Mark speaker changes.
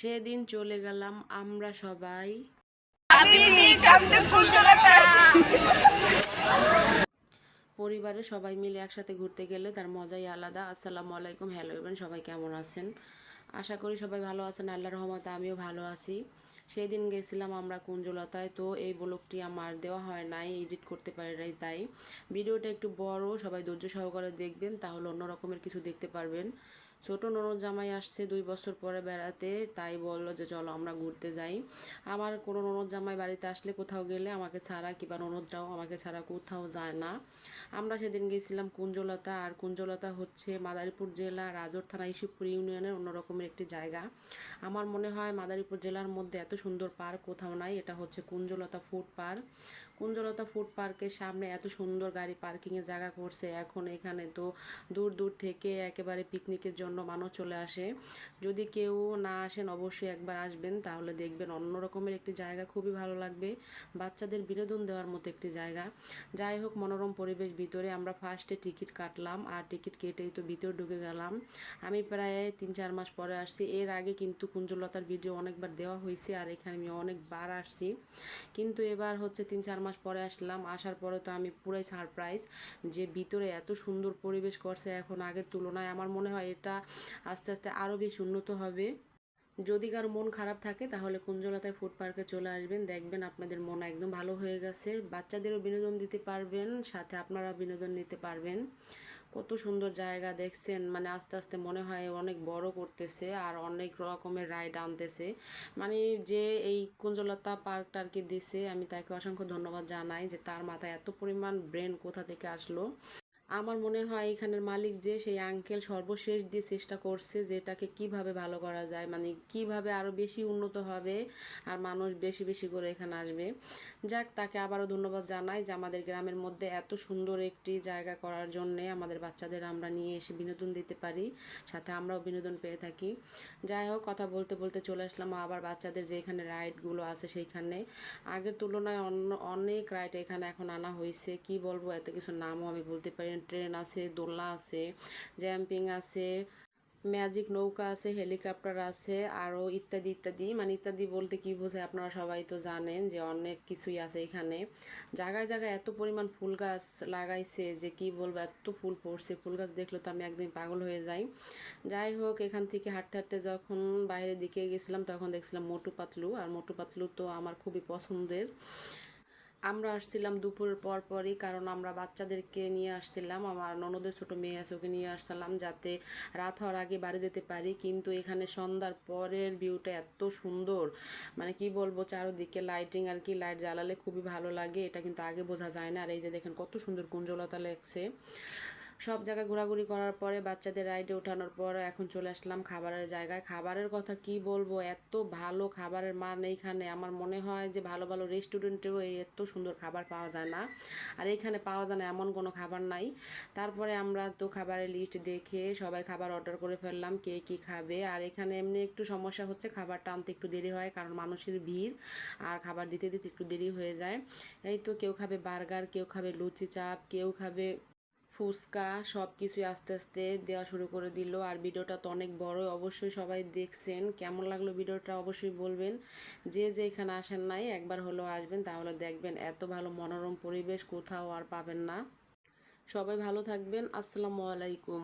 Speaker 1: সেদিন চলে গেলাম আমরা সবাই পরিবারের সবাই মিলে একসাথে ঘুরতে গেলে তার মজাই আলাদা। আসসালামু আলাইকুম, হ্যালো এভরিওয়ান, সবাই কেমন আছেন? আশা করি সবাই ভালো আছেন, আল্লাহর রহমতে আমিও ভালো আছি। সেই দিন গেছিলাম আমরা কুঞ্জলতায়, তো এই ব্লগটি আমার দেওয়া হয় নাই, এডিট করতে পারি নাই, তাই ভিডিওটা একটু বড়, সবাই ধৈর্য সহকারে দেখবেন, তাহলে অন্য রকমের কিছু দেখতে পারবেন। ছোট ননদ জামাই আসছে 2 বছর পরে বেড়াতে, তাই বললো যে চলো আমরা ঘুরতে যাই। আমার কোনো ননদ জামাই বাড়িতে আসলে কোথাও গেলে আমাকে ছাড়া কিংবা ননদরাও আমাকে ছাড়া কোথাও যায় না। আমরা সেদিন গেছিলাম কুঞ্জলতা, আর কুঞ্জলতা হচ্ছে মাদারীপুর জেলা রাজোর থানা ইসিপুর ইউনিয়নের অন্যরকমের একটি জায়গা। আমার মনে হয় মাদারীপুর জেলার মধ্যে এত সুন্দর পার্ক কোথাও নাই। এটা হচ্ছে কুঞ্জলতা ফুড পার্ক। কুঞ্জলতা ফুড পার্কের সামনে এত সুন্দর গাড়ি পার্কিংয়ের জায়গা করছে। এখন এখানে তো দূর দূর থেকে একেবারে পিকনিকের জন্য মানুষ চলে আসে। যদি কেউ না আসেন অবশ্যই একবার আসবেন, তাহলে দেখবেন অন্য রকমের একটি জায়গা, খুবই ভালো লাগবে। বাচ্চাদের বিনোদন দেওয়ার মতো একটি জায়গা। যাই হোক, মনোরম পরিবেশ। ভিতরে আমরা ফার্স্টে টিকিট কাটলাম, আর টিকিট কেটেই তো ভিতরে ঢুকে গেলাম। আমি প্রায় 3-4 মাস পরে আসছি। এর আগে কিন্তু কুঞ্জলতার ভিডিও অনেকবার দেওয়া হয়েছে, আর এখানে আমি অনেকবার আসছি, কিন্তু এবার হচ্ছে 3-4 মাস পরে আসলাম। আসার পরে তো আমি পুরাই সারপ্রাইজ যে ভিতরে এত সুন্দর পরিবেশ করছে এখন আগের তুলনায়। আমার মনে হয় এটা আস্তে আস্তে আরও বেশি উন্নত হবে। যদি কারো মন খারাপ থাকে তাহলে কুঞ্জলতায় ফুড পার্কে চলে আসবেন, দেখবেন আপনাদের মন একদম ভালো হয়ে গেছে। বাচ্চাদেরও বিনোদন দিতে পারবেন, সাথে আপনারা বিনোদন নিতে পারবেন। কত সুন্দর জায়গা দেখছেন, মানে আস্তে আস্তে মনে হয় অনেক বড় করতেছে আর অনেক রকমের রাইড আনতেছে। মানে যে এই কুঞ্জলতা পার্কটা আর কি দিছে, আমি তাকে অসংখ্য ধন্যবাদ জানাই যে তার মাথায় এত পরিমাণ ব্রেন কোথা থেকে আসলো। আমার মনে হয় এখানের মালিক যে সেই আঙ্কেল সর্বশেষ দিয়ে চেষ্টা করছে যে এটাকে কীভাবে ভালো করা যায়, মানে কিভাবে আরও বেশি উন্নত হবে আর মানুষ বেশি বেশি করে এখানে আসবে। যাক, তাকে আবারও ধন্যবাদ জানাই যে আমাদের গ্রামের মধ্যে এত সুন্দর একটি জায়গা করার জন্যে আমাদের বাচ্চাদের আমরা নিয়ে এসে বিনোদন দিতে পারি, সাথে আমরাও বিনোদন পেয়ে থাকি। যাই হোক, কথা বলতে বলতে চলে আসলাম আবার বাচ্চাদের যে এখানে রাইডগুলো আছে সেইখানে। আগের তুলনায় অনেক রাইড এখানে এখন আনা হয়েছে, কি বলবো, এত কিছু নামও আমি বলতে পারি। ট্রেন আছে, দোলনা আছে, জাম্পিং আছে, ম্যাজিক নৌকা আছে, হেলিকপ্টার আছে, আরও ইত্যাদি ইত্যাদি। মানে ইত্যাদি বলতে কি বোঝায় আপনারা সবাই তো জানেন যে অনেক কিছুই আছে এখানে। জায়গায় জায়গায় এত পরিমাণ ফুল গাছ লাগাইছে যে কি বলবো, এত ফুল পড়ছে, ফুল গাছ দেখলে তো আমি একদম পাগল হয়ে যাই। যাই হোক, এখান থেকে হাঁটতে হাঁটতে যখন বাইরের দিকে গেছিলাম তখন দেখছিলাম মোটু পাতলু, আর মোটু পাতলু তো আমার খুবই পছন্দের। আমরা আসছিলাম দুপুরের পর পরই, কারণ আমরা বাচ্চাদেরকে নিয়ে আসছিলাম, আমার ননদের ছোট মেয়ে আছে ওকে নিয়ে আসছিলাম যাতে রাত হওয়ার আগে বাড়ি যেতে পারি। কিন্তু এখানে সন্ধ্যার পরের ভিউটা এত সুন্দর, মানে কি বলবো, চারোদিকে লাইটিং আর কি, লাইট জ্বালালে খুবই ভালো লাগে, এটা কিন্তু আগে বোঝা যায় না। আর এই যে দেখেন কত সুন্দর কুঞ্জলতা লাগছে। সব জায়গায় ঘোরাঘুরি করার পরে বাচ্চাদের রাইডে ওঠানোর পর এখন চলে আসলাম খাবারের জায়গায়। খাবারের কথা কি বলবো, এত ভালো খাবারের মান এইখানে। আমার মনে হয় যে ভালো ভালো রেস্টুরেন্টেও এই এত সুন্দর খাবার পাওয়া যায় না, আর এইখানে পাওয়া যায় না এমন কোনো খাবার নাই। তারপরে আমরা তো খাবারের লিস্ট দেখে সবাই খাবার অর্ডার করে ফেললাম, কে কী খাবে। আর এখানে এমনি একটু সমস্যা হচ্ছে, খাবারটা আনতে একটু দেরি হয় কারণ মানুষের ভিড়, আর খাবার দিতে দিতে একটু দেরি হয়ে যায়। এই তো কেউ খাবে বার্গার, কেউ খাবে লুচি চাপ, কেউ খাবে ফুচকা, সব কিছুই আস্তে আস্তে দেওয়া শুরু করে দিল। আর ভিডিওটা তো অনেক বড়, অবশ্যই সবাই দেখছেন, কেমন লাগলো ভিডিওটা অবশ্যই বলবেন। যে যে এখানে আসেন নাই একবার হলেও আসবেন, তাহলে দেখবেন এত ভালো মনোরম পরিবেশ কোথাও আর পাবেন না। সবাই ভালো থাকবেন, আসসালামু আলাইকুম।